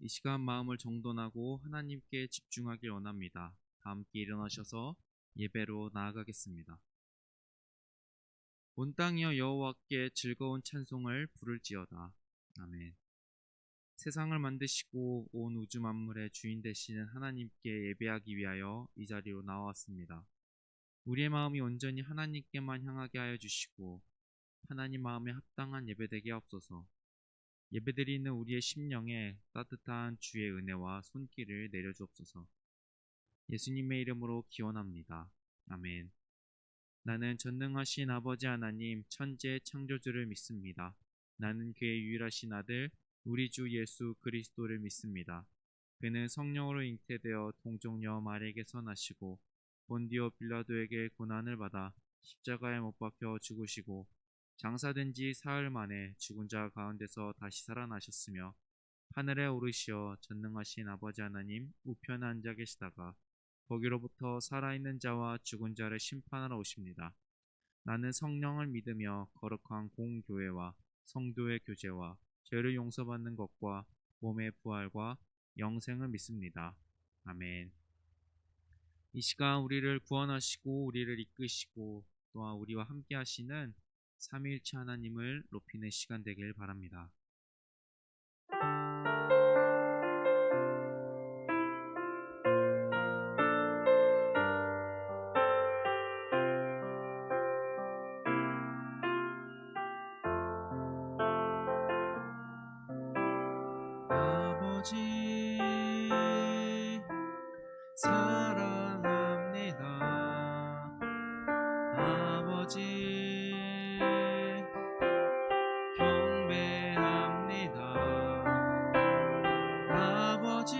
이 시간 마음을 정돈하고 하나님께 집중하길 원합니다. 다 함께 일어나셔서 예배로 나아가겠습니다. 온 땅이여 여호와께 즐거운 찬송을 부를지어다. 아멘. 세상을 만드시고 온 우주 만물의 주인 되시는 하나님께 예배하기 위하여 이 자리로 나왔습니다. 우리의 마음이 온전히 하나님께만 향하게 하여 주시고 하나님 마음에 합당한 예배되게 하옵소서. 예배드리는 우리의 심령에 따뜻한 주의 은혜와 손길을 내려주옵소서. 예수님의 이름으로 기원합니다. 아멘. 나는 전능하신 아버지 하나님 천지의 창조주를 믿습니다. 나는 그의 유일하신 아들 우리 주 예수 그리스도를 믿습니다. 그는 성령으로 잉태되어 동정녀 마리에게서 나시고 본디오 빌라도에게 고난을 받아 십자가에 못 박혀 죽으시고 장사된 지 사흘 만에 죽은 자 가운데서 다시 살아나셨으며 하늘에 오르시어 전능하신 아버지 하나님 우편에 앉아 계시다가 거기로부터 살아있는 자와 죽은 자를 심판하러 오십니다. 나는 성령을 믿으며 거룩한 공교회와 성도의 교제와 죄를 용서받는 것과 몸의 부활과 영생을 믿습니다. 아멘. 이 시간 우리를 구원하시고 우리를 이끄시고 또한 우리와 함께 하시는 삼위일체 하나님을 높이는 시간 되길 바랍니다. 아버지 사랑합니다. 아버지 경배합니다. 아버지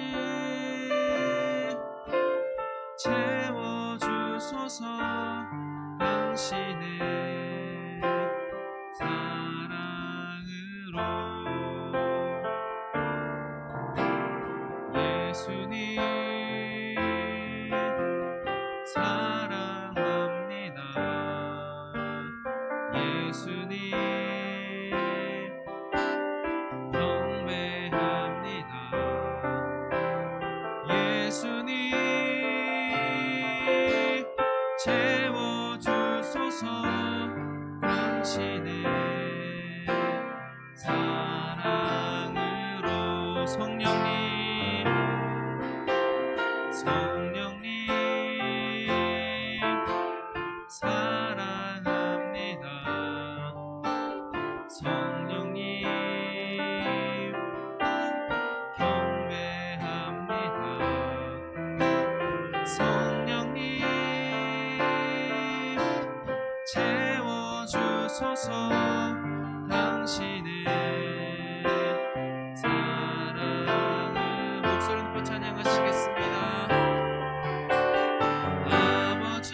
채워주소서. 당신의 사랑으로 예수님 사랑합니다. 예수님 경배합니다. 예수님 채워주소서. 당신의 사랑으로 성령님 사랑합니다. 성령님 경배합니다. 성령님 채워주소서. 당신의 사랑을 목소리 높여 찬양하시겠습니다. 아버지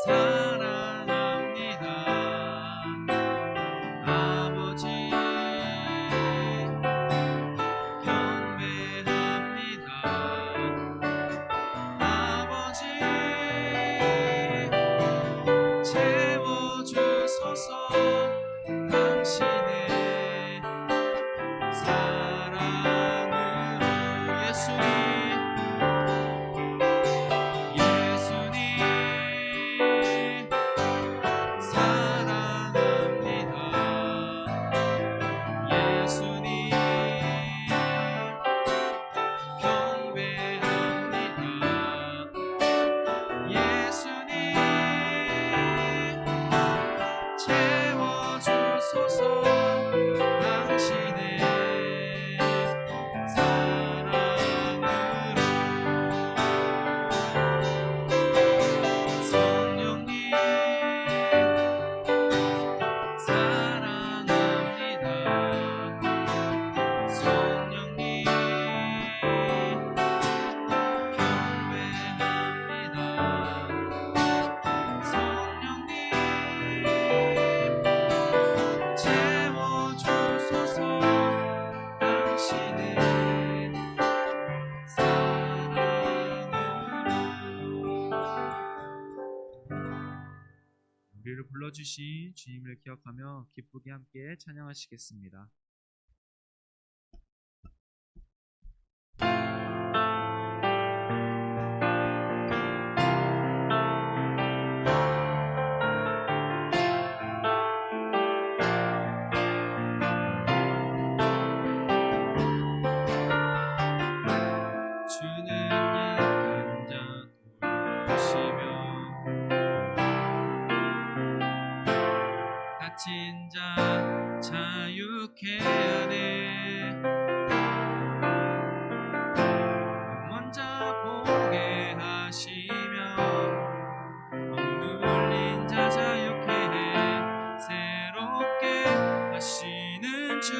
사랑합니다. 아버지 경배합니다. 아버지 채워주소서. 당신의 사랑으로 예수님 사랑합니다. 예수님 경배합니다. 예수님 채워주소서. 당신의 사랑으로 성령님 사랑합니다. 성령님 경배합니다. 성령님 채워주소서. 당신의 사랑으로 우리를 불러주신 주님을 기억하며 기쁘게 함께 찬양하시겠습니다. 자유케 하네. 먼저 보게 하시며 억눌린 자 자유케 해 새롭게 하시는 주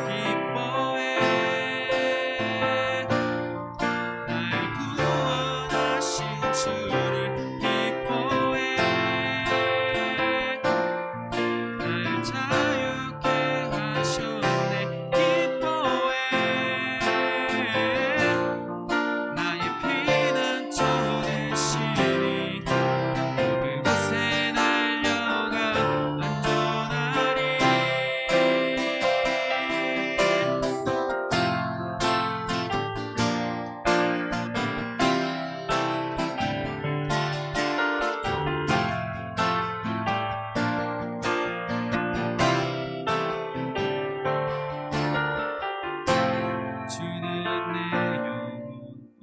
기뻐해. 날 구원하신 주를 기뻐해. 날 자유케 하셨네. 기뻐해. 나의 피난처 되시니 그곳에 달려가 안전하리. 주는 내 영혼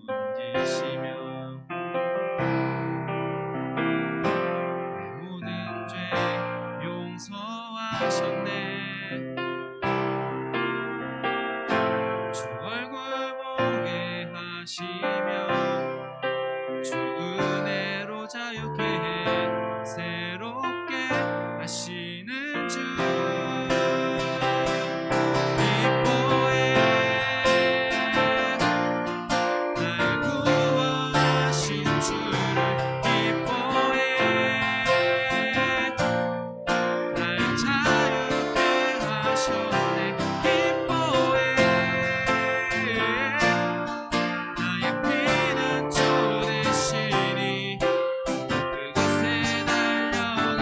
건지시며 내 모든 죄 용서하셨네. 주 얼굴 보게 하시며 주 은혜로 자유케 해 새롭게 하시는 주 기뻐해. 날 구원하신 주를 기뻐해. 날 자유케 하셨네. 기뻐해. 나의 피난처 되시니 그곳에 달려가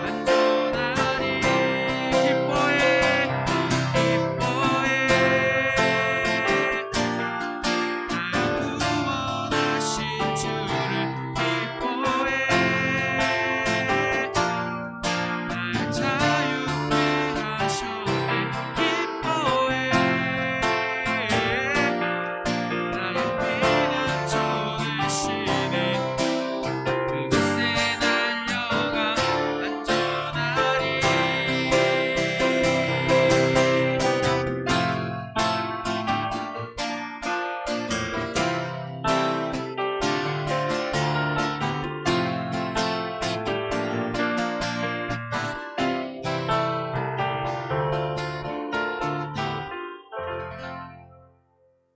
안전하리. 기뻐해. 기뻐해. 날 구원하신 주를 기뻐해. 날 자유케 하셨네. 기뻐해. 나의 피난처 되시니 그곳에 달려가 안전하리.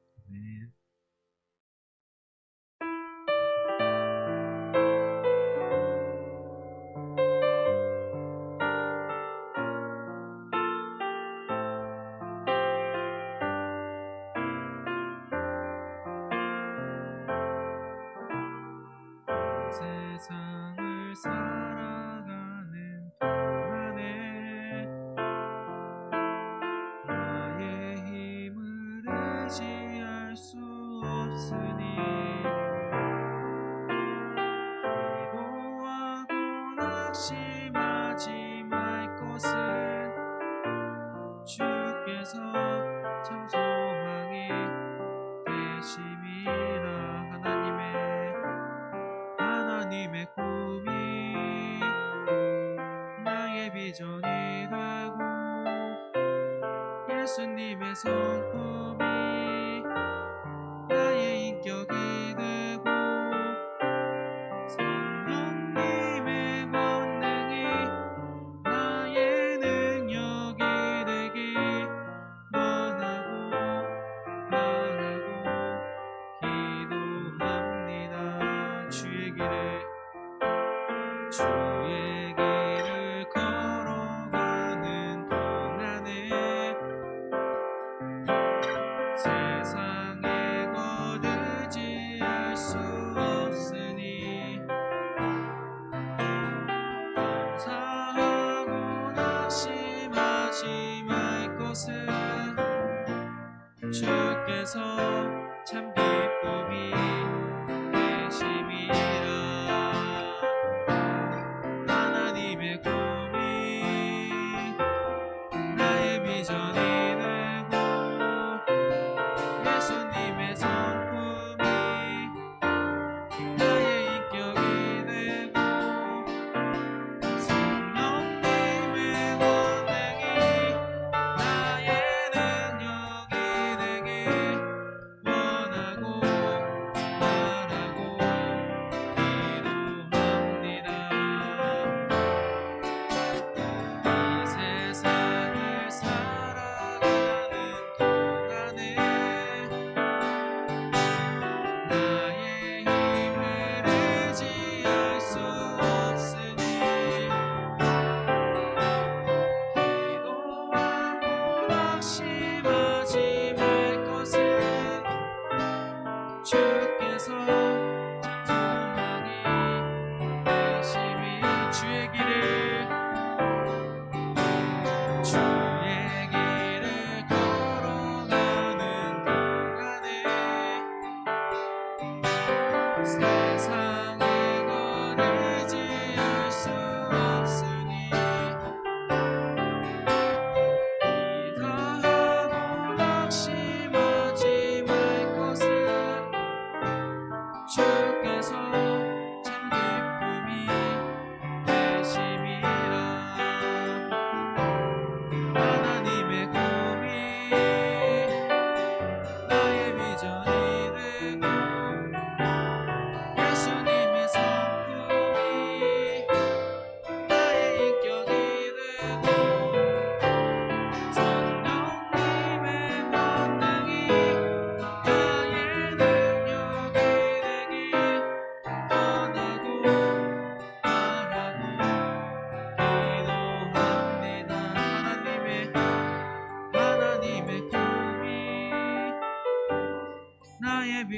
아멘. 세상을 살아가는 동안에 나의 힘을 의지할 수 없으니 기도하고 낙심하지 말 것은 주께서 참 소망이 되심이라. 하나님의 꿈이 나의 비전이 되고 예수님의 성품이 나의 인격이 되고 성령님의 권능이 나의 능력이 되길 원하고 바라고 기도합니다. 주의 길을 걸어가는 동안에 세상에 거두지할 수 없으니 감사하고 낙심하지 말 것은 주께서 참 기쁨이 되심이라. 하나님의 꿈이 나의 비전이 되고 예수님의 성품이 나의 인격이 되고 성령님의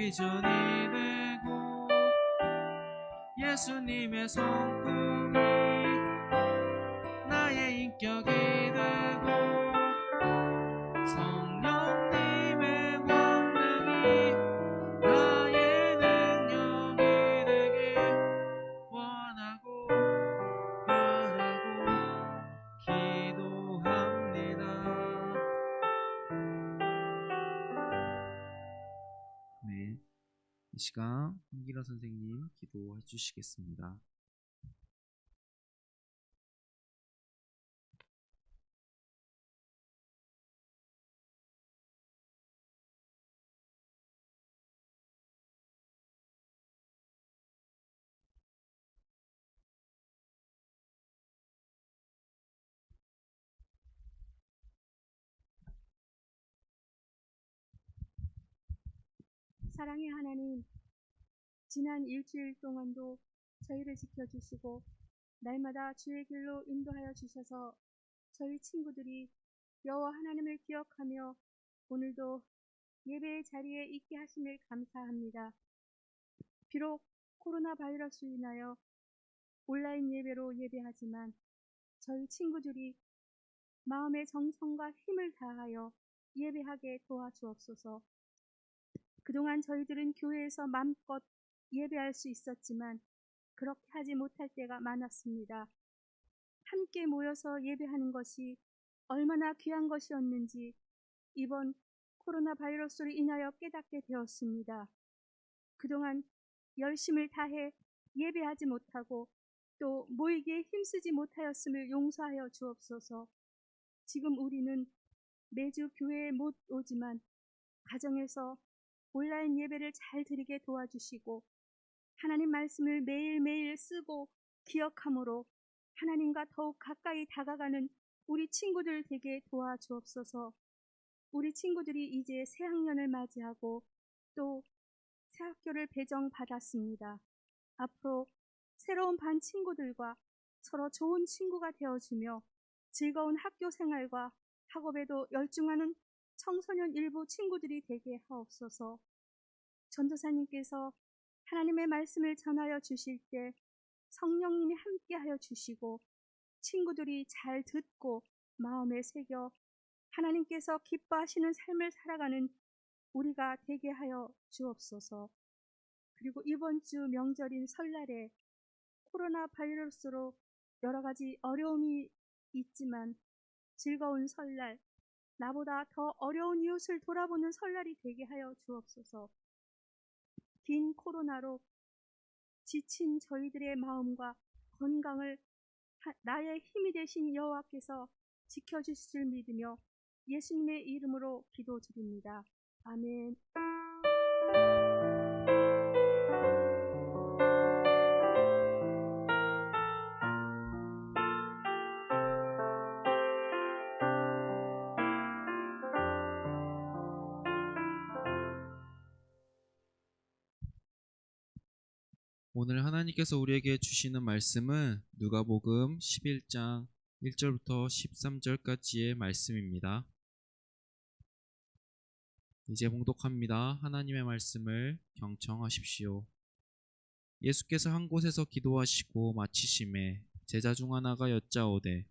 비전이 되고 예수님의 성품이 나의 인격이 되고 성령님의 권능이 나의 능력이 되길 원하고 바라고 기도합니다. 네, 이 시간 황기라 선생님 기도해 주시겠습니다. 사랑의 하나님, 지난 일주일 동안도 저희를 지켜주시고 날마다 주의 길로 인도하여 주셔서 저희 친구들이 여호와 하나님을 기억하며 오늘도 예배의 자리에 있게 하심을 감사합니다. 비록 코로나 바이러스로 인하여 온라인 예배로 예배하지만 저희 친구들이 마음의 정성과 힘을 다하여 예배하게 도와주옵소서. 그동안 저희들은 교회에서 마음껏 예배할 수 있었지만 그렇게 하지 못할 때가 많았습니다. 함께 모여서 예배하는 것이 얼마나 귀한 것이었는지 이번 코로나 바이러스로 인하여 깨닫게 되었습니다. 그동안 열심을 다해 예배하지 못하고 또 모이기에 힘쓰지 못하였음을 용서하여 주옵소서. 지금 우리는 매주 교회에 못 오지만 가정에서 온라인 예배를 잘 드리게 도와주시고 하나님 말씀을 매일매일 쓰고 기억함으로 하나님과 더욱 가까이 다가가는 우리 친구들 되게 도와주옵소서. 우리 친구들이 이제 새학년을 맞이하고 또 새학교를 배정받았습니다. 앞으로 새로운 반 친구들과 서로 좋은 친구가 되어주며 즐거운 학교 생활과 학업에도 열중하는 청소년 일부 친구들이 되게 하옵소서. 전도사님께서 하나님의 말씀을 전하여 주실 때 성령님이 함께하여 주시고 친구들이 잘 듣고 마음에 새겨 하나님께서 기뻐하시는 삶을 살아가는 우리가 되게 하여 주옵소서. 그리고 이번 주 명절인 설날에 코로나 바이러스로 여러 가지 어려움이 있지만 즐거운 설날, 나보다 더 어려운 이웃을 돌아보는 설날이 되게 하여 주옵소서. 긴 코로나로 지친 저희들의 마음과 건강을 나의 힘이 되신 여호와께서 지켜주실 줄 믿으며 예수님의 이름으로 기도드립니다. 아멘. 오늘 하나님께서 우리에게 주시는 말씀은 누가복음 11장 1절부터 13절까지의 말씀입니다. 이제 봉독합니다. 하나님의 말씀을 경청하십시오. 예수께서 한 곳에서 기도하시고 마치심에 제자 중 하나가 여짜오되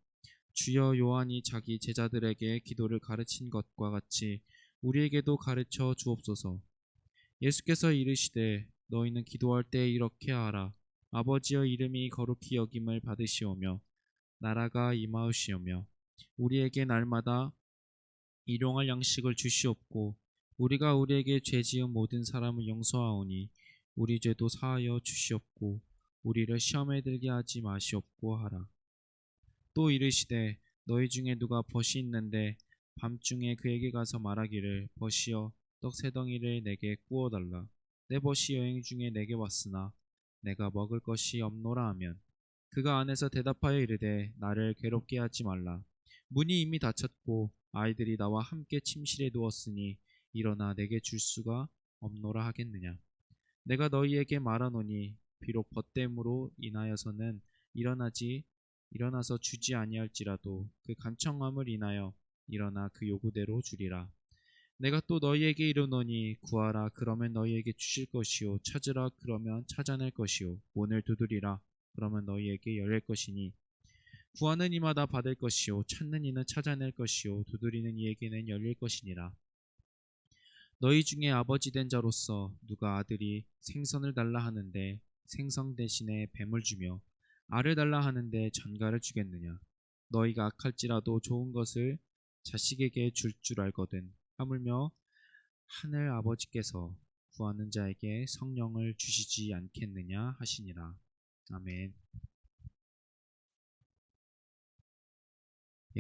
주여, 요한이 자기 제자들에게 기도를 가르친 것과 같이 우리에게도 가르쳐 주옵소서. 예수께서 이르시되 너희는 기도할 때 이렇게 하라. 아버지여, 이름이 거룩히 여김을 받으시오며 나라가 임하시오며 우리에게 날마다 일용할 양식을 주시옵고 우리가 우리에게 죄 지은 모든 사람을 용서하오니 우리 죄도 사하여 주시옵고 우리를 시험에 들게 하지 마시옵고 하라. 또 이르시되 너희 중에 누가 벗이 있는데 밤중에 그에게 가서 말하기를 벗이여 떡 세 덩이를 내게 구워달라. 내 벗이 여행 중에 내게 왔으나 내가 먹을 것이 없노라 하면 그가 안에서 대답하여 이르되 나를 괴롭게 하지 말라. 문이 이미 닫혔고 아이들이 나와 함께 침실에 누웠으니 일어나 내게 줄 수가 없노라 하겠느냐. 내가 너희에게 말하노니 비록 벗됨으로 인하여서는 일어나서 주지 아니할지라도 그 간청함을 인하여 일어나 그 요구대로 주리라. 내가 또 너희에게 이르노니 구하라 그러면 너희에게 주실 것이요 찾으라 그러면 찾아낼 것이요 문을 두드리라 그러면 너희에게 열릴 것이니 구하는 이마다 받을 것이요 찾는 이는 찾아낼 것이요 두드리는 이에게는 열릴 것이니라. 너희 중에 아버지 된 자로서 누가 아들이 생선을 달라 하는데 생선 대신에 뱀을 주며 알을 달라 하는데 전갈을 주겠느냐. 너희가 악할지라도 좋은 것을 자식에게 줄 줄 알거든. 하물며 하늘 아버지께서 구하는 자에게 성령을 주시지 않겠느냐 하시니라. 아멘.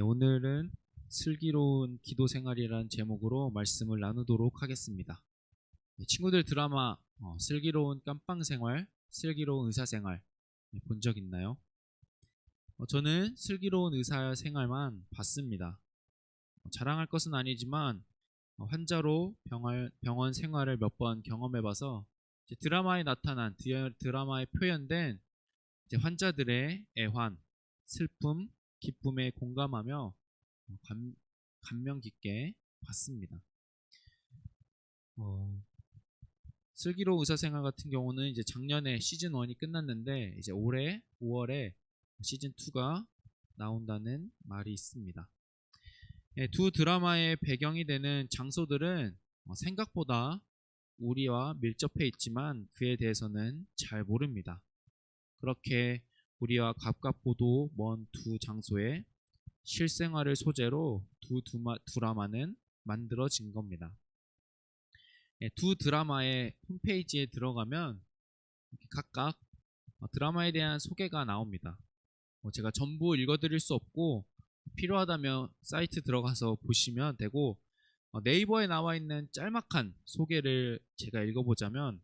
오늘은 슬기로운 기도 생활이라는 제목으로 말씀을 나누도록 하겠습니다. 친구들 드라마 슬기로운 깜빵 생활, 슬기로운 의사 생활 본 적 있나요? 저는 슬기로운 의사 생활만 봤습니다. 자랑할 것은 아니지만 환자로 병원 생활을 몇 번 경험해봐서 드라마에 나타난 드라마에 표현된 환자들의 애환, 슬픔, 기쁨에 공감하며 감명 깊게 봤습니다. 슬기로운 의사생활 같은 경우는 이제 작년에 시즌 1이 끝났는데 이제 올해 5월에 시즌 2가 나온다는 말이 있습니다. 두 드라마의 배경이 되는 장소들은 생각보다 우리와 밀접해 있지만 그에 대해서는 잘 모릅니다. 그렇게 우리와 가깝고도 먼 두 장소의 실생활을 소재로 두 드라마는 만들어진 겁니다. 두 드라마의 홈페이지에 들어가면 각각 드라마에 대한 소개가 나옵니다. 제가 전부 읽어드릴 수 없고 필요하다면 사이트 들어가서 보시면 되고 네이버에 나와 있는 짤막한 소개를 제가 읽어보자면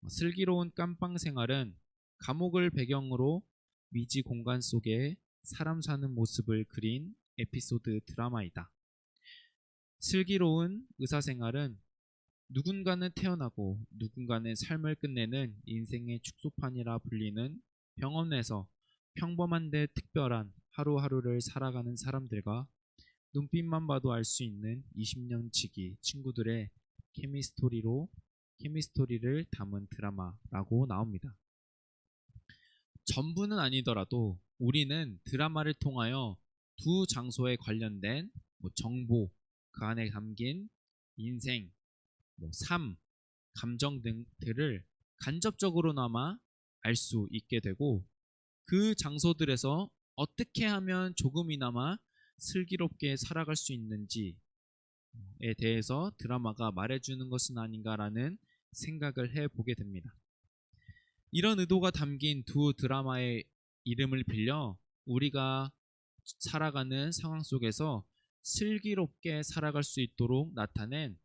슬기로운 깜빵 생활은 감옥을 배경으로 미지 공간 속에 사람 사는 모습을 그린 에피소드 드라마이다. 슬기로운 의사생활은 누군가는 태어나고 누군가는 삶을 끝내는 인생의 축소판이라 불리는 병원에서 평범한데 특별한 하루하루를 살아가는 사람들과 눈빛만 봐도 알 수 있는 20년 지기 친구들의 케미스토리를 담은 드라마라고 나옵니다. 전부는 아니더라도 우리는 드라마를 통하여 두 장소에 관련된 정보, 그 안에 담긴 인생, 삶, 감정 등들을 간접적으로나마 알 수 있게 되고 그 장소들에서 어떻게 하면 조금이나마 슬기롭게 살아갈 수 있는지에 대해서 드라마가 말해주는 것은 아닌가라는 생각을 해보게 됩니다. 이런 의도가 담긴 두 드라마의 이름을 빌려 우리가 살아가는 상황 속에서 슬기롭게 살아갈 수 있도록 나타낸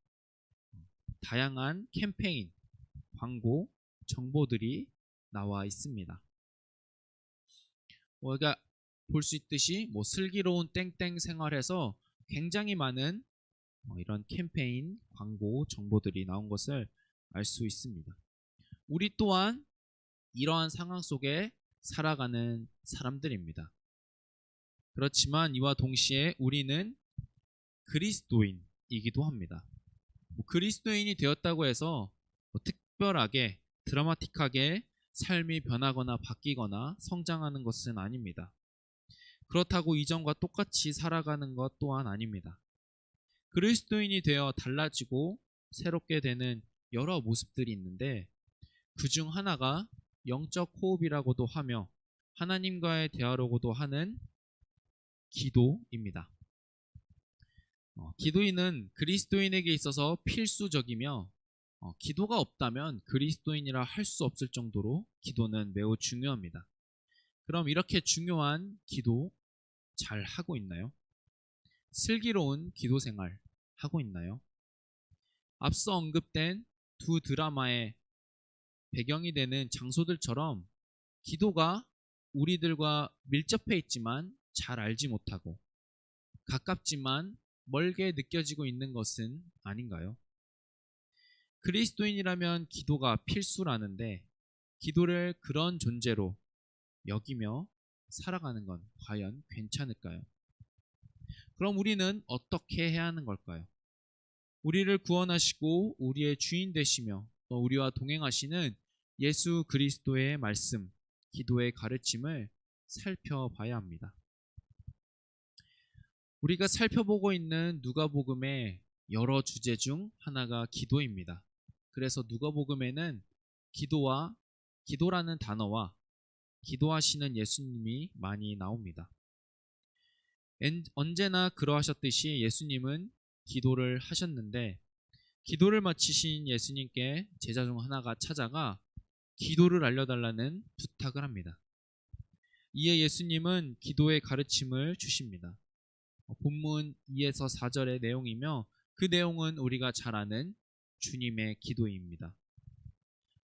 다양한 캠페인, 광고, 정보들이 나와 있습니다. 우리가 볼 수 있듯이 슬기로운 땡땡 생활에서 굉장히 많은 이런 캠페인, 광고, 정보들이 나온 것을 알 수 있습니다. 우리 또한 이러한 상황 속에 살아가는 사람들입니다. 그렇지만 이와 동시에 우리는 그리스도인이기도 합니다. 그리스도인이 되었다고 해서 특별하게 드라마틱하게 삶이 변하거나 바뀌거나 성장하는 것은 아닙니다. 그렇다고 이전과 똑같이 살아가는 것 또한 아닙니다. 그리스도인이 되어 달라지고 새롭게 되는 여러 모습들이 있는데 그 중 하나가 영적 호흡이라고도 하며 하나님과의 대화라고도 하는 기도입니다. 기도인은 그리스도인에게 있어서 필수적이며 기도가 없다면 그리스도인이라 할 수 없을 정도로 기도는 매우 중요합니다. 그럼 이렇게 중요한 기도 잘 하고 있나요? 슬기로운 기도 생활 하고 있나요? 앞서 언급된 두 드라마의 배경이 되는 장소들처럼 기도가 우리들과 밀접해 있지만 잘 알지 못하고 가깝지만 멀게 느껴지고 있는 것은 아닌가요? 그리스도인이라면 기도가 필수라는데 기도를 그런 존재로 여기며 살아가는 건 과연 괜찮을까요? 그럼 우리는 어떻게 해야 하는 걸까요? 우리를 구원하시고 우리의 주인 되시며 또 우리와 동행하시는 예수 그리스도의 말씀, 기도의 가르침을 살펴봐야 합니다. 우리가 살펴보고 있는 누가복음의 여러 주제 중 하나가 기도입니다. 그래서 누가복음에는 기도라는 단어와 기도하시는 예수님이 많이 나옵니다. 언제나 그러하셨듯이 예수님은 기도를 하셨는데, 기도를 마치신 예수님께 제자 중 하나가 찾아가 기도를 알려달라는 부탁을 합니다. 이에 예수님은 기도의 가르침을 주십니다. 본문 2에서 4절의 내용이며, 그 내용은 우리가 잘 아는 주님의 기도입니다.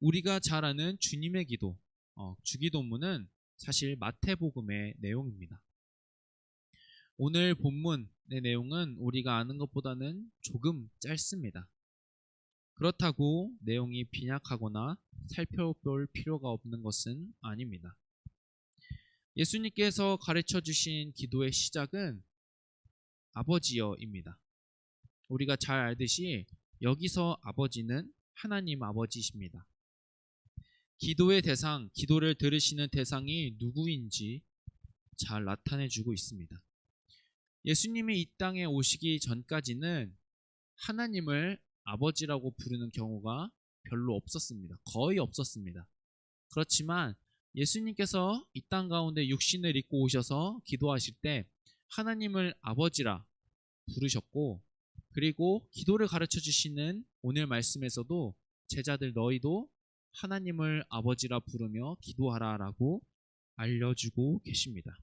우리가 잘 아는 주님의 기도, 주기도문은 사실 마태복음의 내용입니다. 오늘 본문의 내용은 우리가 아는 것보다는 조금 짧습니다. 그렇다고 내용이 빈약하거나 살펴볼 필요가 없는 것은 아닙니다. 예수님께서 가르쳐 주신 기도의 시작은 아버지여입니다. 우리가 잘 알듯이 여기서 아버지는 하나님 아버지십니다. 기도의 대상, 기도를 들으시는 대상이 누구인지 잘 나타내주고 있습니다. 예수님이 이 땅에 오시기 전까지는 하나님을 아버지라고 부르는 경우가 별로 없었습니다. 거의 없었습니다. 그렇지만 예수님께서 이 땅 가운데 육신을 입고 오셔서 기도하실 때 하나님을 아버지라 부르셨고, 그리고 기도를 가르쳐 주시는 오늘 말씀에서도 제자들 너희도 하나님을 아버지라 부르며 기도하라 라고 알려주고 계십니다.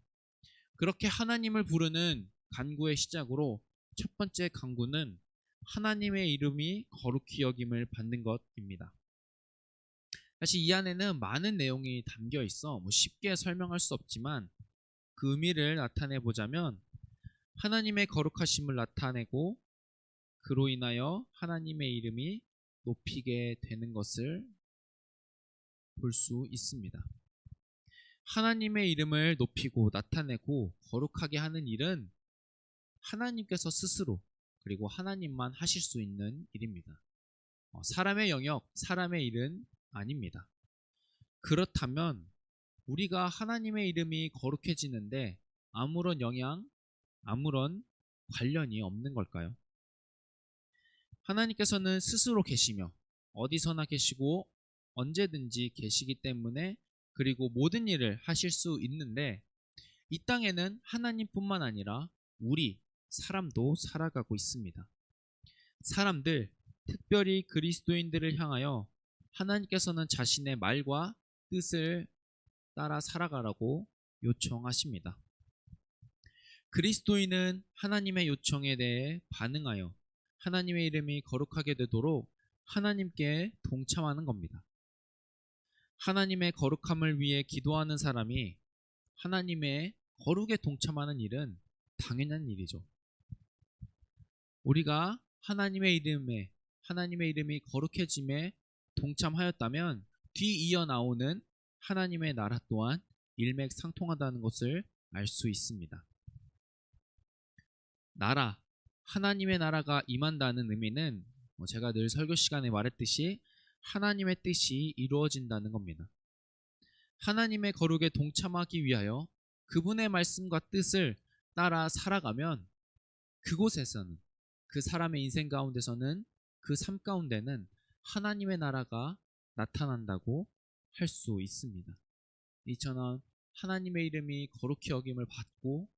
그렇게 하나님을 부르는 간구의 시작으로 첫 번째 간구는 하나님의 이름이 거룩히 여김을 받는 것입니다. 사실 이 안에는 많은 내용이 담겨 있어 쉽게 설명할 수 없지만, 그 의미를 나타내 보자면 하나님의 거룩하심을 나타내고 그로 인하여 하나님의 이름이 높이게 되는 것을 볼 수 있습니다. 하나님의 이름을 높이고 나타내고 거룩하게 하는 일은 하나님께서 스스로, 그리고 하나님만 하실 수 있는 일입니다. 사람의 영역, 사람의 일은 아닙니다. 그렇다면 우리가 하나님의 이름이 거룩해지는데 아무런 영향, 아무런 관련이 없는 걸까요? 하나님께서는 스스로 계시며 어디서나 계시고 언제든지 계시기 때문에, 그리고 모든 일을 하실 수 있는데, 이 땅에는 하나님뿐만 아니라 우리 사람도 살아가고 있습니다. 사람들, 특별히 그리스도인들을 향하여 하나님께서는 자신의 말과 뜻을 따라 살아가라고 요청하십니다. 그리스도인은 하나님의 요청에 대해 반응하여 하나님의 이름이 거룩하게 되도록 하나님께 동참하는 겁니다. 하나님의 거룩함을 위해 기도하는 사람이 하나님의 거룩에 동참하는 일은 당연한 일이죠. 우리가 하나님의 이름이 거룩해짐에 동참하였다면 뒤이어 나오는 하나님의 나라 또한 일맥상통하다는 것을 알 수 있습니다. 하나님의 나라가 임한다는 의미는 제가 늘 설교 시간에 말했듯이 하나님의 뜻이 이루어진다는 겁니다. 하나님의 거룩에 동참하기 위하여 그분의 말씀과 뜻을 따라 살아가면 그곳에서는, 그 사람의 인생 가운데서는, 그 삶 가운데는 하나님의 나라가 나타난다고 할 수 있습니다. 이처럼 하나님의 이름이 거룩히 여김을 받고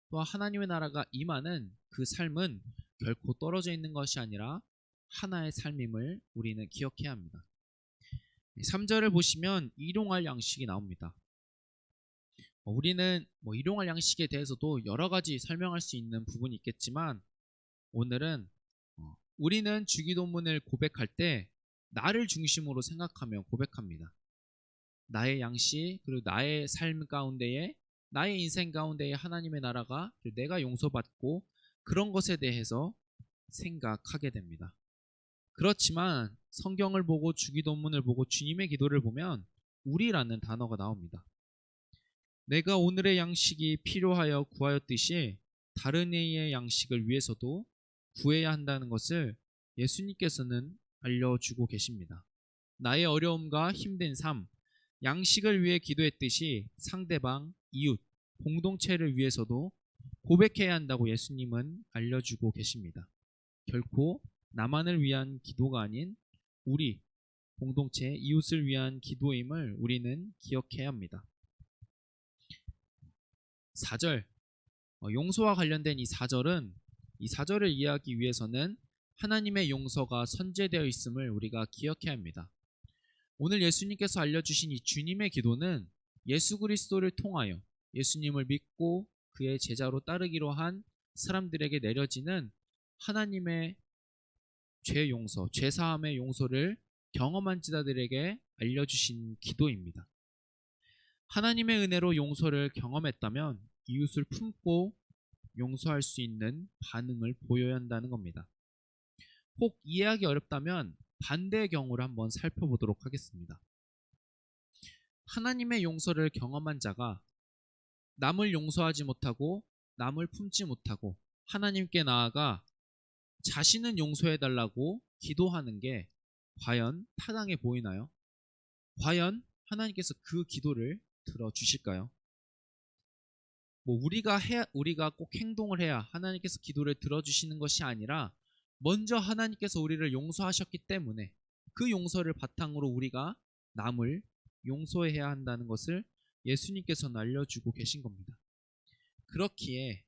또 하나님의 나라가 임하는 그 삶은 결코 떨어져 있는 것이 아니라 하나의 삶임을 우리는 기억해야 합니다. 3절을 보시면 일용할 양식이 나옵니다. 우리는 일용할 양식에 대해서도 여러 가지 설명할 수 있는 부분이 있겠지만, 오늘은 우리는 주기도문을 고백할 때 나를 중심으로 생각하며 고백합니다. 나의 양식, 그리고 나의 삶 가운데에, 나의 인생 가운데에 하나님의 나라가, 내가 용서받고 그런 것에 대해서 생각하게 됩니다. 그렇지만 성경을 보고 주기도문을 보고 주님의 기도를 보면 우리라는 단어가 나옵니다. 내가 오늘의 양식이 필요하여 구하였듯이 다른 이의 양식을 위해서도 구해야 한다는 것을 예수님께서는 알려주고 계십니다. 나의 어려움과 힘든 삶, 양식을 위해 기도했듯이 상대방, 이웃, 공동체를 위해서도 고백해야 한다고 예수님은 알려주고 계십니다. 결코 나만을 위한 기도가 아닌 우리 공동체, 이웃을 위한 기도임을 우리는 기억해야 합니다. 4절, 용서와 관련된 이 4절은 이 4절을 이해하기 위해서는 하나님의 용서가 선제되어 있음을 우리가 기억해야 합니다. 오늘 예수님께서 알려주신 이 주님의 기도는 예수 그리스도를 통하여 예수님을 믿고 그의 제자로 따르기로 한 사람들에게 내려지는 하나님의 죄 용서, 죄 사함의 용서를 경험한 자들에게 알려주신 기도입니다. 하나님의 은혜로 용서를 경험했다면 이웃을 품고 용서할 수 있는 반응을 보여야 한다는 겁니다. 혹 이해하기 어렵다면 반대의 경우를 한번 살펴보도록 하겠습니다. 하나님의 용서를 경험한 자가 남을 용서하지 못하고 남을 품지 못하고 하나님께 나아가 자신은 용서해달라고 기도하는 게 과연 타당해 보이나요? 과연 하나님께서 그 기도를 들어주실까요? 우리가 꼭 행동을 해야 하나님께서 기도를 들어주시는 것이 아니라 먼저 하나님께서 우리를 용서하셨기 때문에 그 용서를 바탕으로 우리가 남을 용서해야 한다는 것을 예수님께서는 알려주고 계신 겁니다. 그렇기에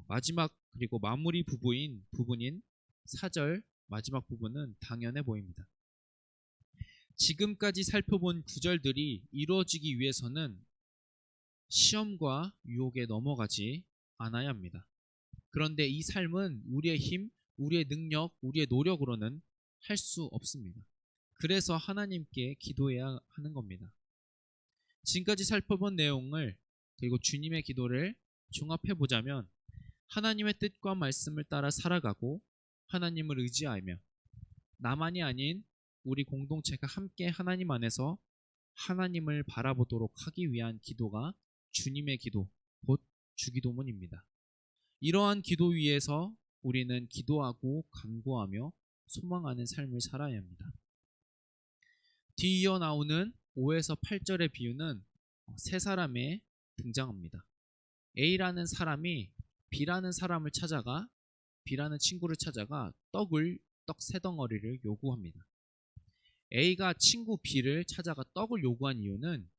마지막 그리고 마무리 부분인 4절 마지막 부분은 당연해 보입니다. 지금까지 살펴본 구절들이 이루어지기 위해서는 시험과 유혹에 넘어가지 않아야 합니다. 그런데 이 삶은 우리의 힘, 우리의 능력, 우리의 노력으로는 할 수 없습니다. 그래서 하나님께 기도해야 하는 겁니다. 지금까지 살펴본 내용을 그리고 주님의 기도를 종합해보자면 하나님의 뜻과 말씀을 따라 살아가고 하나님을 의지하며 나만이 아닌 우리 공동체가 함께 하나님 안에서 하나님을 바라보도록 하기 위한 기도가 주님의 기도, 곧 주기도문입니다. 이러한 기도 위에서 우리는 기도하고 간구하며 소망하는 삶을 살아야 합니다. 뒤이어 나오는 5에서 8절의 비유는 세 사람에 등장합니다. A라는 사람이 B라는 친구를 찾아가 떡 세 덩어리를 요구합니다. A가 친구 B를 찾아가 떡을 요구한 이유는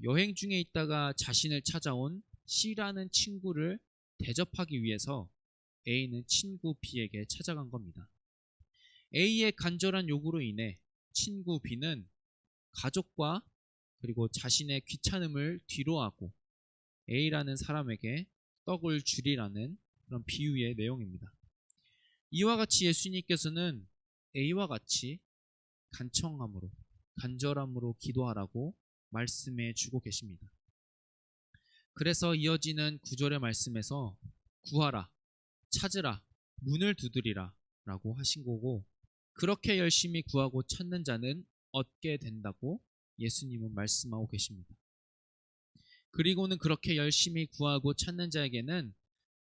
여행 중에 있다가 자신을 찾아온 C라는 친구를 대접하기 위해서 A는 친구 B에게 찾아간 겁니다. A의 간절한 요구로 인해 친구 B는 가족과 그리고 자신의 귀찮음을 뒤로하고 A라는 사람에게 떡을 주리라는 그런 비유의 내용입니다. 이와 같이 예수님께서는 A와 같이 간절함으로 기도하라고 말씀해 주고 계십니다. 그래서 이어지는 9절의 말씀에서 구하라, 찾으라, 문을 두드리라 라고 하신 거고, 그렇게 열심히 구하고 찾는 자는 얻게 된다고 예수님은 말씀하고 계십니다. 그리고는 그렇게 열심히 구하고 찾는 자에게는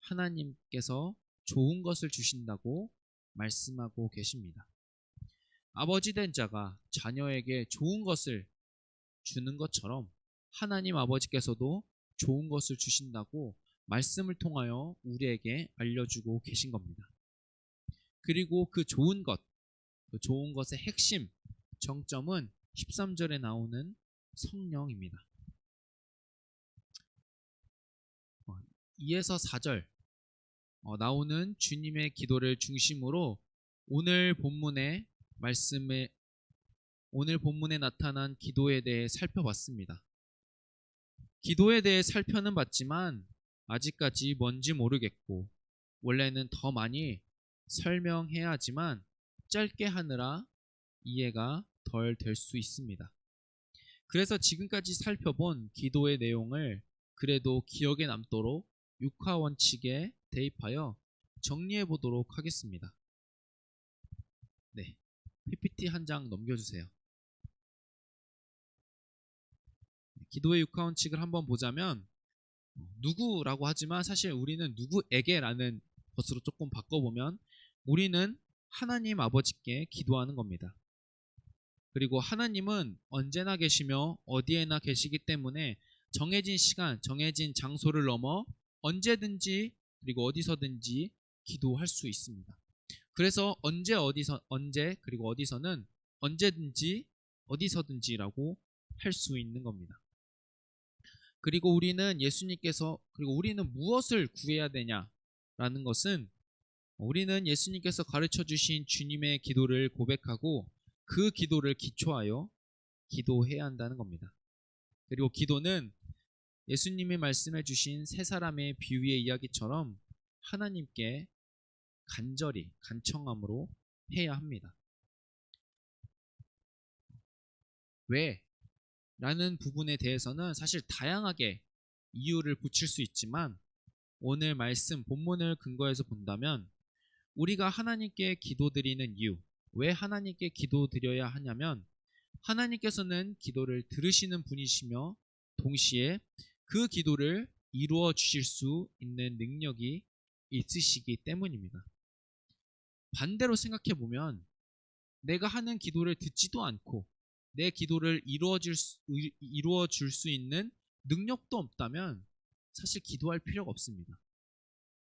하나님께서 좋은 것을 주신다고 말씀하고 계십니다. 아버지 된 자가 자녀에게 좋은 것을 주는 것처럼 하나님 아버지께서도 좋은 것을 주신다고 말씀을 통하여 우리에게 알려주고 계신 겁니다. 그리고 그 좋은 것의 핵심, 정점은 13절에 나오는 성령입니다. 2에서 4절 나오는 주님의 기도를 중심으로 오늘 본문에 나타난 기도에 대해 살펴봤습니다. 기도에 대해 살펴는 봤지만 아직까지 뭔지 모르겠고 원래는 더 많이 설명해야 하지만 짧게 하느라 이해가 덜 될 수 있습니다. 그래서 지금까지 살펴본 기도의 내용을 그래도 기억에 남도록 6화 원칙에 대입하여 정리해 보도록 하겠습니다. 네, PPT 한 장 넘겨주세요. 기도의 6화 원칙을 한번 보자면 누구라고 하지만 사실 우리는 누구에게라는 것으로 조금 바꿔보면 우리는 하나님 아버지께 기도하는 겁니다. 그리고 하나님은 언제나 계시며 어디에나 계시기 때문에 정해진 시간, 정해진 장소를 넘어 언제든지 그리고 어디서든지 기도할 수 있습니다. 그래서 언제 그리고 어디서는 언제든지 어디서든지라고 할 수 있는 겁니다. 그리고 우리는 무엇을 구해야 되냐라는 것은 우리는 예수님께서 가르쳐 주신 주님의 기도를 고백하고 그 기도를 기초하여 기도해야 한다는 겁니다. 그리고 기도는 예수님이 말씀해 주신 세 사람의 비유의 이야기처럼 하나님께 간절히 간청함으로 해야 합니다. 왜? 라는 부분에 대해서는 사실 다양하게 이유를 붙일 수 있지만 오늘 말씀 본문을 근거해서 본다면 우리가 하나님께 기도드리는 이유, 왜 하나님께 기도드려야 하냐면 하나님께서는 기도를 들으시는 분이시며 동시에 그 기도를 이루어 주실 수 있는 능력이 있으시기 때문입니다. 반대로 생각해 보면 내가 하는 기도를 듣지도 않고 내 기도를 이루어 줄 수 있는 능력도 없다면 사실 기도할 필요가 없습니다.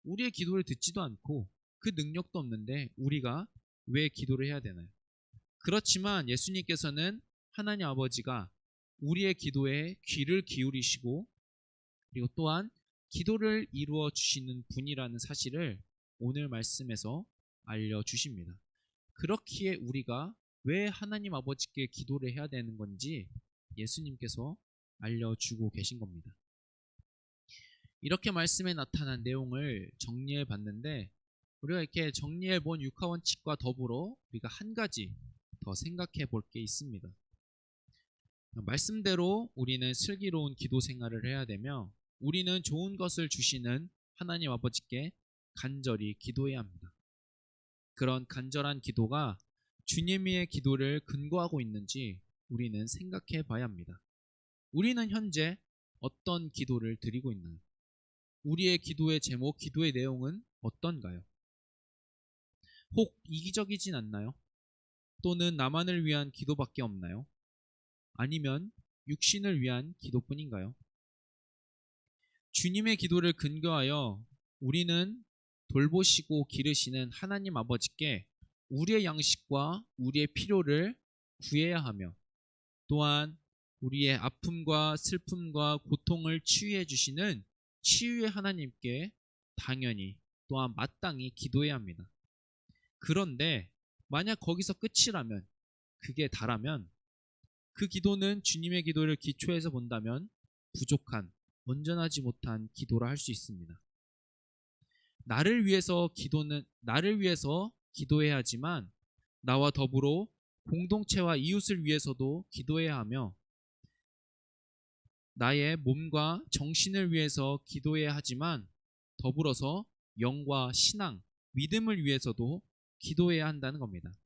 우리의 기도를 듣지도 않고 그 능력도 없는데 우리가 왜 기도를 해야 되나요? 그렇지만 예수님께서는 하나님 아버지가 우리의 기도에 귀를 기울이시고 그리고 또한 기도를 이루어 주시는 분이라는 사실을 오늘 말씀에서 알려주십니다. 그렇기에 우리가 왜 하나님 아버지께 기도를 해야 되는 건지 예수님께서 알려주고 계신 겁니다. 이렇게 말씀에 나타난 내용을 정리해 봤는데 우리가 이렇게 정리해 본 육하원칙과 더불어 우리가 한 가지 더 생각해 볼 게 있습니다. 말씀대로 우리는 슬기로운 기도 생활을 해야 되며 우리는 좋은 것을 주시는 하나님 아버지께 간절히 기도해야 합니다. 그런 간절한 기도가 주님의 기도를 근거하고 있는지 우리는 생각해 봐야 합니다. 우리는 현재 어떤 기도를 드리고 있나요? 우리의 기도의 제목, 기도의 내용은 어떤가요? 혹 이기적이진 않나요? 또는 나만을 위한 기도밖에 없나요? 아니면 육신을 위한 기도뿐인가요? 주님의 기도를 근거하여 우리는 돌보시고 기르시는 하나님 아버지께 우리의 양식과 우리의 필요를 구해야 하며 또한 우리의 아픔과 슬픔과 고통을 치유해 주시는 치유의 하나님께 당연히 또한 마땅히 기도해야 합니다. 그런데 만약 거기서 끝이라면 그게 다라면 그 기도는 주님의 기도를 기초해서 본다면 부족한 온전하지 못한 기도라 할 수 있습니다. 나를 위해서 기도해야 하지만 나와 더불어 공동체와 이웃을 위해서도 기도해야 하며 나의 몸과 정신을 위해서 기도해야 하지만 더불어서 영과 신앙, 믿음을 위해서도 기도해야 한다는 겁니다.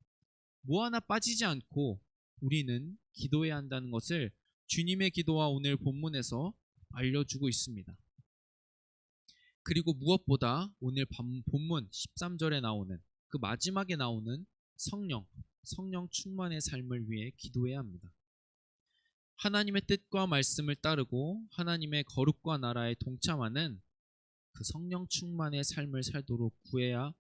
뭐 하나 빠지지 않고 우리는 기도해야 한다는 것을 주님의 기도와 오늘 본문에서 알려주고 있습니다. 그리고 무엇보다 오늘 본문 13절에 나오는 그 마지막에 나오는 성령 충만의 삶을 위해 기도해야 합니다. 하나님의 뜻과 말씀을 따르고 하나님의 거룩과 나라에 동참하는 그 성령 충만의 삶을 살도록 구해야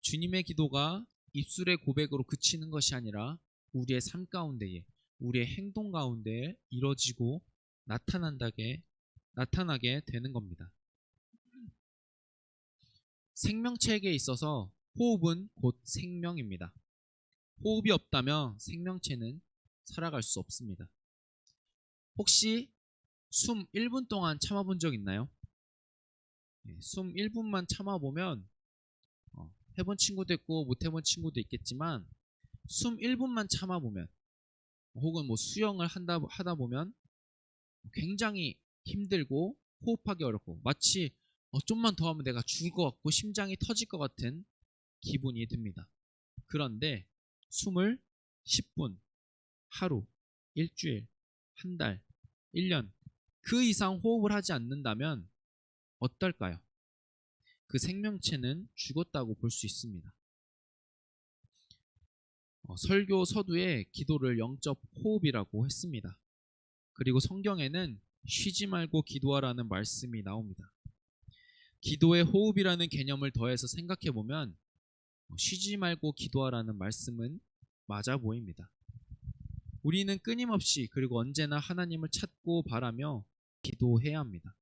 주님의 기도가 입술의 고백으로 그치는 것이 아니라 우리의 삶 가운데에 우리의 행동 가운데에 이뤄지고 나타나게 되는 겁니다. 생명체에게 있어서 호흡은 곧 생명입니다. 호흡이 없다면 생명체는 살아갈 수 없습니다. 혹시 숨 1분 동안 참아본 적 있나요? 숨 1분만 참아보면 해본 친구도 있고 못 해본 친구도 있겠지만 숨 1분만 참아보면 혹은 수영을 하다 보면 굉장히 힘들고 호흡하기 어렵고 마치 좀만 더 하면 내가 죽을 것 같고 심장이 터질 것 같은 기분이 듭니다. 그런데 숨을 10분, 하루, 일주일, 한 달, 1년 그 이상 호흡을 하지 않는다면 어떨까요? 그 생명체는 죽었다고 볼 수 있습니다. 설교 서두에 기도를 영적 호흡이라고 했습니다. 그리고 성경에는 쉬지 말고 기도하라는 말씀이 나옵니다. 기도의 호흡이라는 개념을 더해서 생각해보면 쉬지 말고 기도하라는 말씀은 맞아 보입니다. 우리는 끊임없이 그리고 언제나 하나님을 찾고 바라며 기도해야 합니다.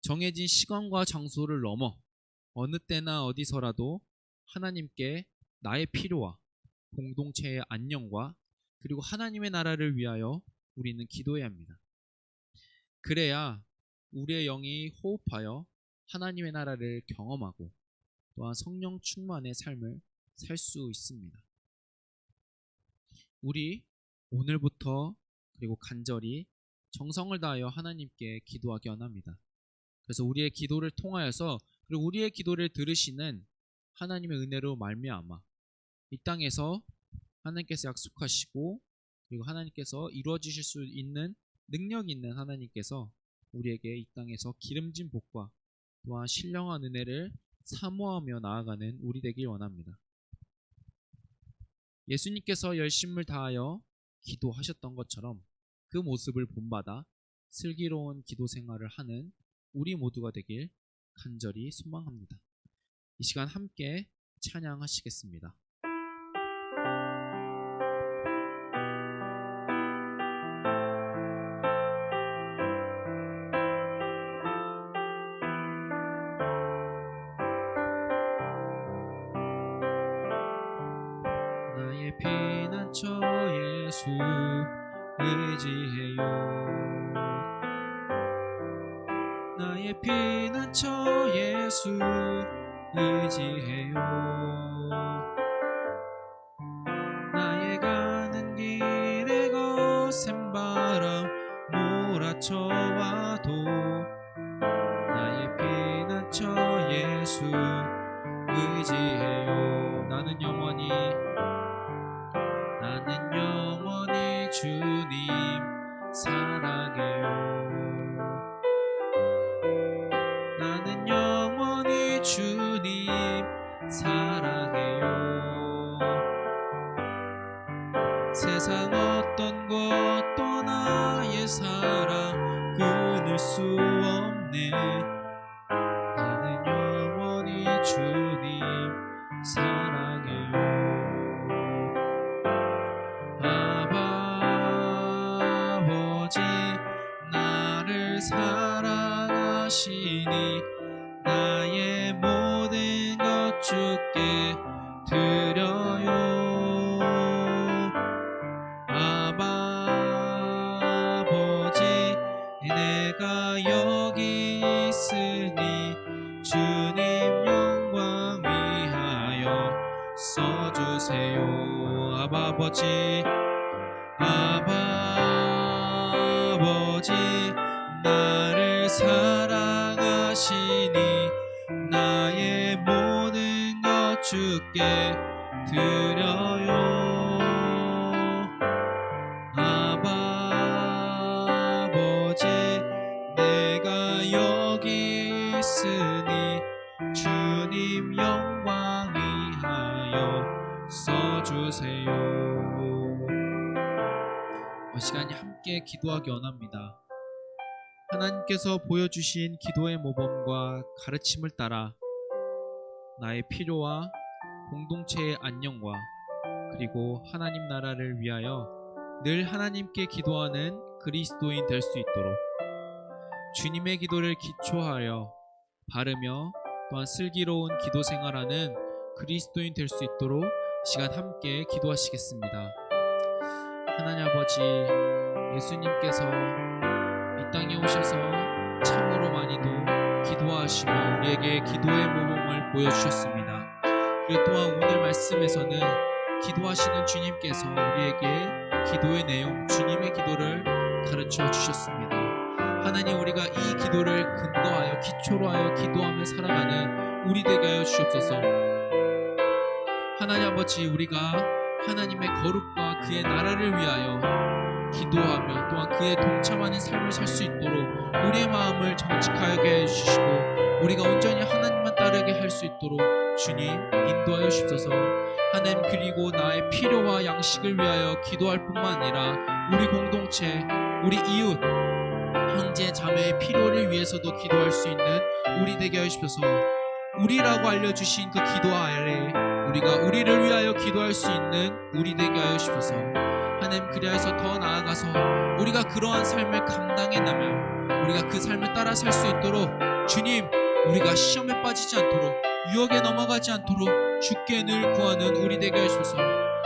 정해진 시간과 장소를 넘어 어느 때나 어디서라도 하나님께 나의 필요와 공동체의 안녕과 그리고 하나님의 나라를 위하여 우리는 기도해야 합니다. 그래야 우리의 영이 호흡하여 하나님의 나라를 경험하고 또한 성령 충만의 삶을 살 수 있습니다. 우리 오늘부터 그리고 간절히 정성을 다하여 하나님께 기도하기 원합니다. 그래서 우리의 기도를 통하여서 그리고 우리의 기도를 들으시는 하나님의 은혜로 말미암아 이 땅에서 하나님께서 약속하시고 그리고 하나님께서 이루어 주실 수 있는 능력 있는 하나님께서 우리에게 이 땅에서 기름진 복과 또한 신령한 은혜를 사모하며 나아가는 우리 되길 원합니다. 예수님께서 열심을 다하여 기도하셨던 것처럼 그 모습을 본받아 슬기로운 기도 생활을 하는 우리 모두가 되길 간절히 소망합니다. 이 시간 함께 찬양하시겠습니다. 나의 피난처 예수 의지해요. 나의 피난처 예수 의지해요. 나의 가는 길에 거센 바람 몰아쳐와도 나의 피난처 예수 의지해요. 나는 영원히 주님 사랑해요. 나는 영원히 주님 사랑해요. 세상 어떤 것도 나의 사랑 끊을 수 없네. 나는 영원히 주님 사랑해요. 아버지 나를 사랑하시니 나의 모든 것 주께 드려요. 아버지 내가 여기 있으니 주님 영광 위하여 써주세요. 아버지 나를 사랑하시니 나의 모든 것 주께 드려요. 아버지 내가 여기 있으니 주님 영광 위하여 써주세요. 이 시간에 함께 기도하기 원합니다. 하나님께서 보여주신 기도의 모범과 가르침을 따라 나의 필요와 공동체의 안녕과 그리고 하나님 나라를 위하여 늘 하나님께 기도하는 그리스도인 될 수 있도록 주님의 기도를 기초하여 바르며 또한 슬기로운 기도 생활하는 그리스도인 될 수 있도록 시간 함께 기도하시겠습니다. 하나님 아버지, 예수님께서 이 땅에 오셔서 참으로 많이도 기도하시며 우리에게 기도의 모범을 보여주셨습니다. 그리고 또한 오늘 말씀에서는 기도하시는 주님께서 우리에게 기도의 내용, 주님의 기도를 가르쳐 주셨습니다. 하나님, 우리가 이 기도를 근거하여 기초로 하여 기도하며 살아가는 우리 되게 하여 주옵소서. 하나님 아버지, 우리가 하나님의 거룩과 그의 나라를 위하여 기도하며 또한 그에 동참하는 삶을 살 수 있도록 우리의 마음을 정직하게 해주시고 우리가 온전히 하나님만 따르게 할 수 있도록 주님 인도하여 주옵소서. 하나님, 그리고 나의 필요와 양식을 위하여 기도할 뿐만 아니라 우리 공동체, 우리 이웃, 형제 자매의 필요를 위해서도 기도할 수 있는 우리 되게 하여 주옵소서. 우리라고 알려주신 그 기도 아래 우리가 우리를 위하여 기도할 수 있는 우리 되게 하여 주옵소서. 하나님, 그리하여서 더 나아가서 우리가 그러한 삶을 감당해내며 우리가 그 삶을 따라 살 수 있도록 주님, 우리가 시험에 빠지지 않도록, 유혹에 넘어가지 않도록 주께 늘 구하는 우리 되게 하여 주옵소서.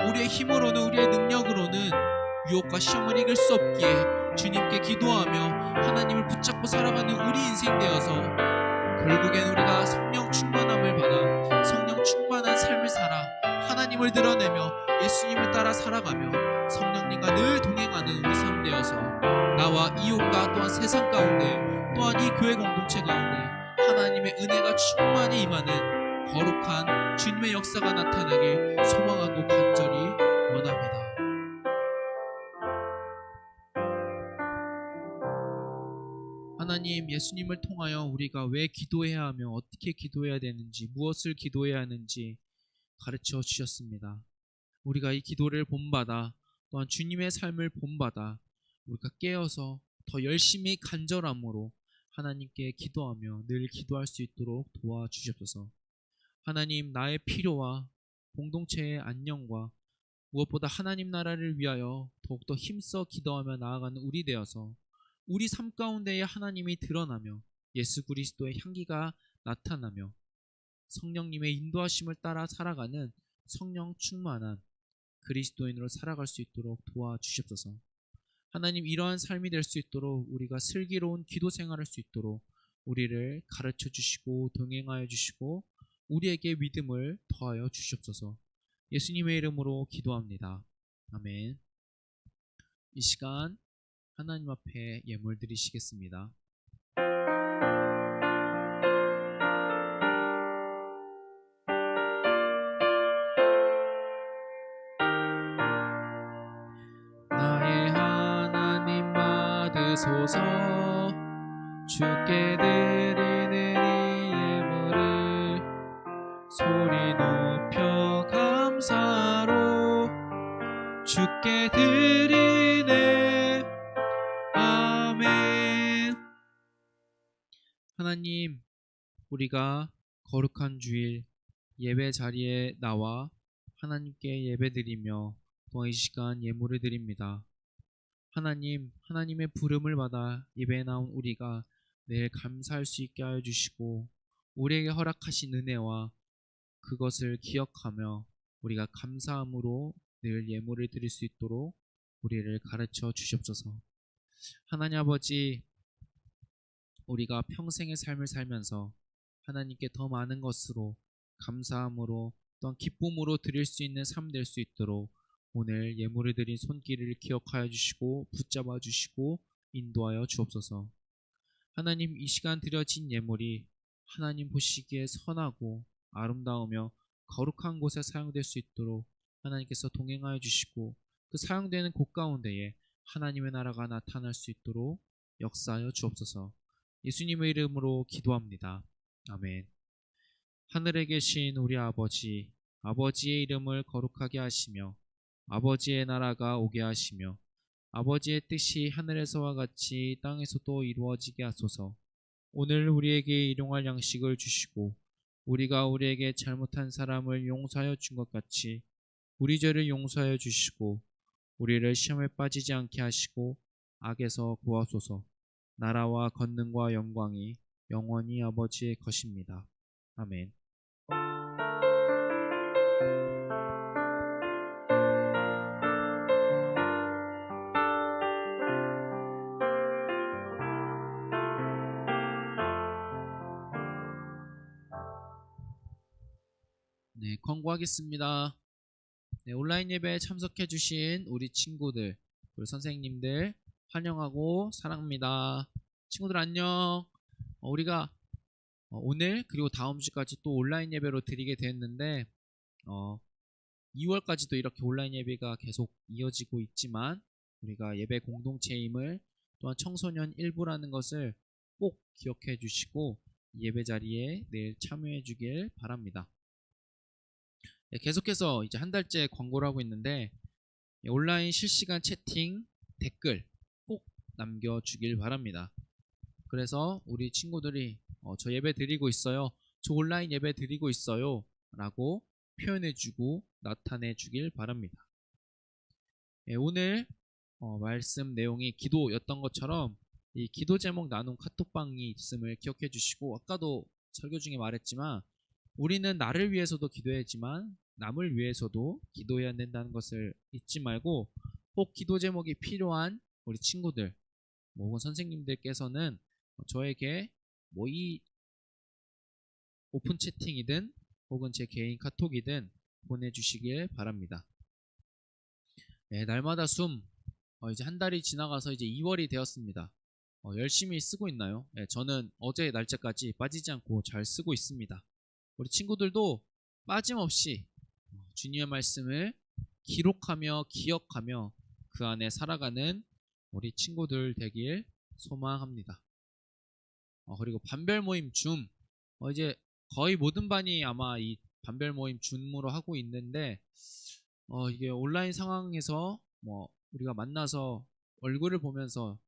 우리의 힘으로는, 우리의 능력으로는 유혹과 시험을 이길 수 없기에 주님께 기도하며 하나님을 붙잡고 살아가는 우리 인생 되어서 결국엔 우리가 성령 충만함을 받아 성령 충만한 삶을 살아 하나님을 드러내며 예수님을 따라 살아가며 성령님과 늘 동행하는 우리 삶 되어서 나와 이웃과 또한 세상 가운데, 또한 이 교회 공동체 가운데 하나님의 은혜가 충만히 임하는 거룩한 주님의 역사가 나타나길 소망하고 간절히 원합니다. 하나님, 예수님을 통하여 우리가 왜 기도해야 하며 어떻게 기도해야 되는지, 무엇을 기도해야 하는지 가르쳐 주셨습니다. 우리가 이 기도를 본받아, 또한 주님의 삶을 본받아 우리가 깨어서 더 열심히 간절함으로 하나님께 기도하며 늘 기도할 수 있도록 도와주시옵소서. 하나님, 나의 필요와 공동체의 안녕과 무엇보다 하나님 나라를 위하여 더욱더 힘써 기도하며 나아가는 우리 되어서 우리 삶 가운데에 하나님이 드러나며 예수 그리스도의 향기가 나타나며 성령님의 인도하심을 따라 살아가는 성령 충만한 그리스도인으로 살아갈 수 있도록 도와주시옵소서. 하나님, 이러한 삶이 될 수 있도록 우리가 슬기로운 기도 생활할 수 있도록 우리를 가르쳐 주시고 동행하여 주시고 우리에게 믿음을 더하여 주시옵소서. 예수님의 이름으로 기도합니다. 아멘. 이 시간 하나님 앞에 예물 드리시겠습니다. 나의 하나님 받으소서. 주께 드리는 이 예물을 소리 높여 감사로 주께 드리네. 아멘. 하나님, 우리가 거룩한 주일 예배 자리에 나와 하나님께 예배드리며 또한 이 시간 예물을 드립니다. 하나님, 하나님의 부름을 받아 예배에 나온 우리가 매일 감사할 수 있게 하여 주시고 우리에게 허락하신 은혜와 그것을 기억하며 우리가 감사함으로 늘 예물을 드릴 수 있도록 우리를 가르쳐 주시옵소서. 하나님 아버지, 우리가 평생의 삶을 살면서 하나님께 더 많은 것으로 감사함으로 또한 기쁨으로 드릴 수 있는 삶 될 수 있도록 오늘 예물을 드린 손길을 기억하여 주시고 붙잡아 주시고 인도하여 주옵소서. 하나님, 이 시간 드려진 예물이 하나님 보시기에 선하고 아름다우며 거룩한 곳에 사용될 수 있도록 하나님께서 동행하여 주시고 그 사용되는 곳 가운데에 하나님의 나라가 나타날 수 있도록 역사하여 주옵소서. 예수님의 이름으로 기도합니다. 아멘. 하늘에 계신 우리 아버지, 아버지의 이름을 거룩하게 하시며 아버지의 나라가 오게 하시며 아버지의 뜻이 하늘에서와 같이 땅에서도 이루어지게 하소서. 오늘 우리에게 일용할 양식을 주시고 우리가 우리에게 잘못한 사람을 용서하여 준 것 같이 우리 죄를 용서하여 주시고 우리를 시험에 빠지지 않게 하시고 악에서 구하소서. 나라와 권능과 영광이 영원히 아버지의 것입니다. 아멘. 네, 권고하겠습니다. 네, 온라인 예배에 참석해 주신 우리 친구들, 우리 선생님들 환영하고 사랑합니다. 친구들 안녕. 우리가 오늘 그리고 다음 주까지 또 온라인 예배로 드리게 됐는데 2월까지도 이렇게 온라인 예배가 계속 이어지고 있지만 우리가 예배 공동체임을 또한 청소년 일부라는 것을 꼭 기억해 주시고 예배 자리에 늘 참여해 주길 바랍니다. 계속해서 이제 한 달째 광고를 하고 있는데 온라인 실시간 채팅 댓글 꼭 남겨주길 바랍니다. 그래서 우리 친구들이 저 예배 드리고 있어요, 저 온라인 예배 드리고 있어요 라고 표현해주고 나타내주길 바랍니다. 오늘 말씀 내용이 기도였던 것처럼 이 기도 제목 나눔 카톡방이 있음을 기억해 주시고, 아까도 설교 중에 말했지만 우리는 나를 위해서도 기도해야지만 남을 위해서도 기도해야 된다는 것을 잊지 말고, 꼭 기도 제목이 필요한 우리 친구들 혹은 선생님들께서는 저에게 이 오픈 채팅이든 혹은 제 개인 카톡이든 보내주시길 바랍니다. 날마다 숨 이제 한 달이 지나가서 이제 2월이 되었습니다. 열심히 쓰고 있나요? 저는 어제 날짜까지 빠지지 않고 잘 쓰고 있습니다. 우리 친구들도 빠짐없이 주님의 말씀을 기록하며 기억하며 그 안에 살아가는 우리 친구들 되길 소망합니다. 그리고 반별 모임 줌 이제 거의 모든 반이 아마 이 반별 모임 줌으로 하고 있는데 이게 온라인 상황에서 우리가 만나서 얼굴을 보면서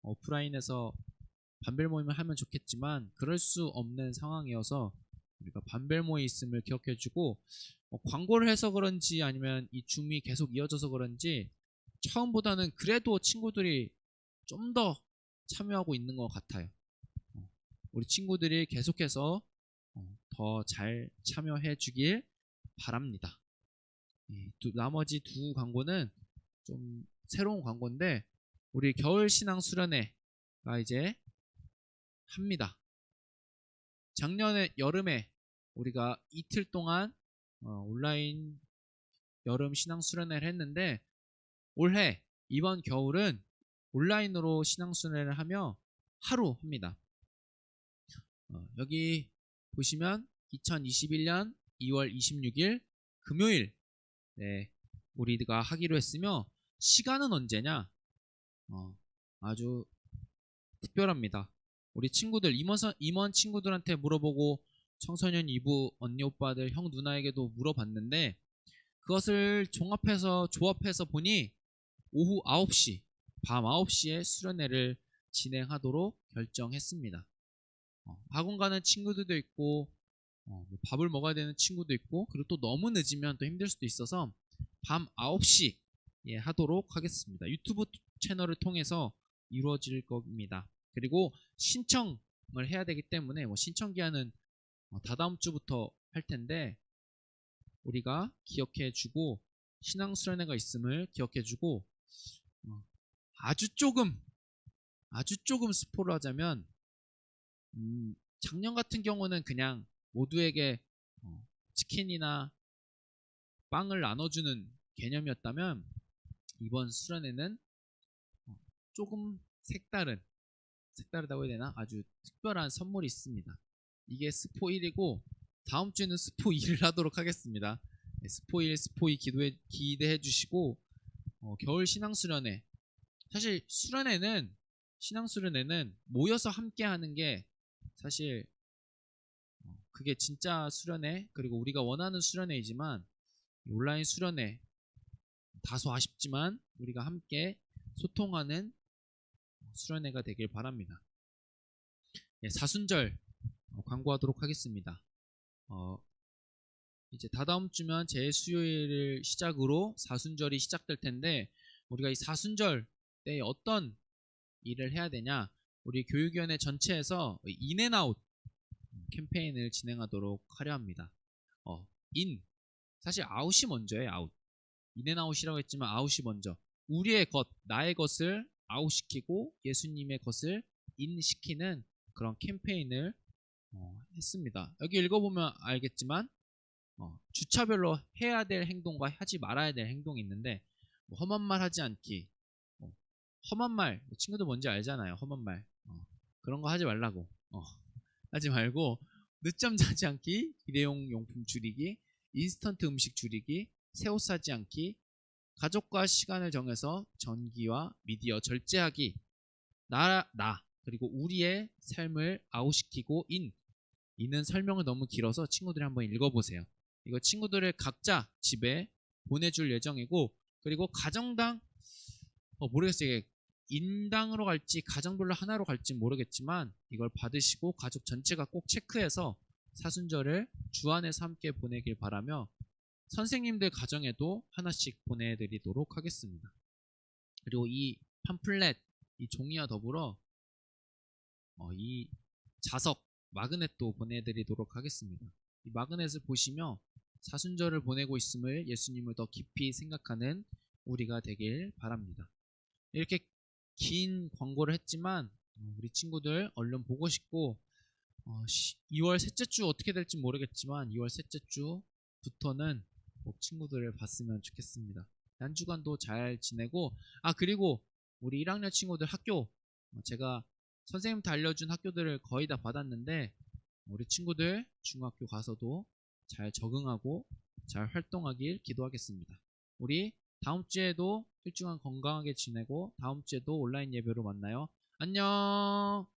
오프라인에서 반별 모임을 하면 좋겠지만 그럴 수 없는 상황이어서 우리가 반별 모임 있음을 기억해주고, 광고를 해서 그런지 아니면 이 줌이 계속 이어져서 그런지 처음보다는 그래도 친구들이 좀 더 참여하고 있는 것 같아요. 우리 친구들이 계속해서 더 잘 참여해 주길 바랍니다. 나머지 두 광고는 좀 새로운 광고인데, 우리 겨울 신앙 수련회가 이제 합니다. 작년에 여름에 우리가 이틀 동안 온라인 여름 신앙 수련회를 했는데, 올해 이번 겨울은 온라인으로 신앙 수련회를 하며 하루 합니다. 여기 보시면 2021년 2월 26일 금요일 우리가 하기로 했으며, 시간은 언제냐? 아주 특별합니다. 우리 친구들 임원 친구들한테 물어보고 청소년 2부 언니 오빠들 형 누나에게도 물어봤는데, 그것을 조합해서 보니 오후 9시 밤 9시에 수련회를 진행하도록 결정했습니다. 학원 가는 친구들도 있고 밥을 먹어야 되는 친구도 있고, 그리고 또 너무 늦으면 또 힘들 수도 있어서 밤 9시 하도록 하겠습니다. 유튜브 채널을 통해서 이루어질 겁니다. 그리고 신청을 해야 되기 때문에 신청 기한은 다다음 주부터 할 텐데, 우리가 기억해 주고 신앙 수련회가 있음을 기억해 주고, 아주 조금 스포를 하자면 작년 같은 경우는 그냥 모두에게 치킨이나 빵을 나눠주는 개념이었다면, 이번 수련회는 조금 색다르다고 해야 되나? 아주 특별한 선물이 있습니다. 이게 스포 1이고 다음 주에는 스포 2를 하도록 하겠습니다. 스포 1, 스포 2 기대해 주시고, 겨울 신앙 수련회, 사실 신앙 수련회는 모여서 함께 하는 게 사실 그게 진짜 수련회, 그리고 우리가 원하는 수련회이지만, 온라인 수련회 다소 아쉽지만 우리가 함께 소통하는 수련회가 되길 바랍니다. 사순절 광고하도록 하겠습니다. 이제 다다음 주면 제 수요일을 시작으로 사순절이 시작될 텐데, 우리가 이 사순절 때 어떤 일을 해야 되냐? 우리 교육위원회 전체에서 인앤아웃 캠페인을 진행하도록 하려 합니다. 사실 아웃이 먼저예요. 아웃. 인앤아웃이라고 했지만 아웃이 먼저. 우리의 것, 나의 것을 아웃시키고 예수님의 것을 인시키는 그런 캠페인을 했습니다. 여기 읽어보면 알겠지만 주차별로 해야 될 행동과 하지 말아야 될 행동이 있는데, 험한 말 하지 않기. 험한 말, 친구들 뭔지 알잖아요. 험한 말. 그런 거 하지 말라고. 하지 말고, 늦잠 자지 않기, 일회용 용품 줄이기, 인스턴트 음식 줄이기, 새 옷 사지 않기, 가족과 시간을 정해서 전기와 미디어 절제하기, 그리고 우리의 삶을 아웃시키고 인은 설명을 너무 길어서 친구들이 한번 읽어보세요. 이거 친구들을 각자 집에 보내줄 예정이고, 그리고 가정당 모르겠어요. 이게 인당으로 갈지 가정별로 하나로 갈지 모르겠지만 이걸 받으시고 가족 전체가 꼭 체크해서 사순절을 주 안에서 함께 보내길 바라며 선생님들 가정에도 하나씩 보내드리도록 하겠습니다. 그리고 이 팜플렛, 이 종이와 더불어 이 자석, 마그넷도 보내드리도록 하겠습니다. 이 마그넷을 보시며 사순절을 보내고 있음을 예수님을 더 깊이 생각하는 우리가 되길 바랍니다. 이렇게 긴 광고를 했지만 우리 친구들 얼른 보고 싶고 2월 셋째 주 어떻게 될지 모르겠지만 2월 셋째 주부터는 꼭 친구들을 봤으면 좋겠습니다. 한 주간도 잘 지내고 그리고 우리 1학년 친구들 학교 제가 선생님한테 알려준 학교들을 거의 다 받았는데 우리 친구들 중학교 가서도 잘 적응하고 잘 활동하길 기도하겠습니다. 우리 다음 주에도 일주간 건강하게 지내고 다음 주에도 온라인 예배로 만나요. 안녕.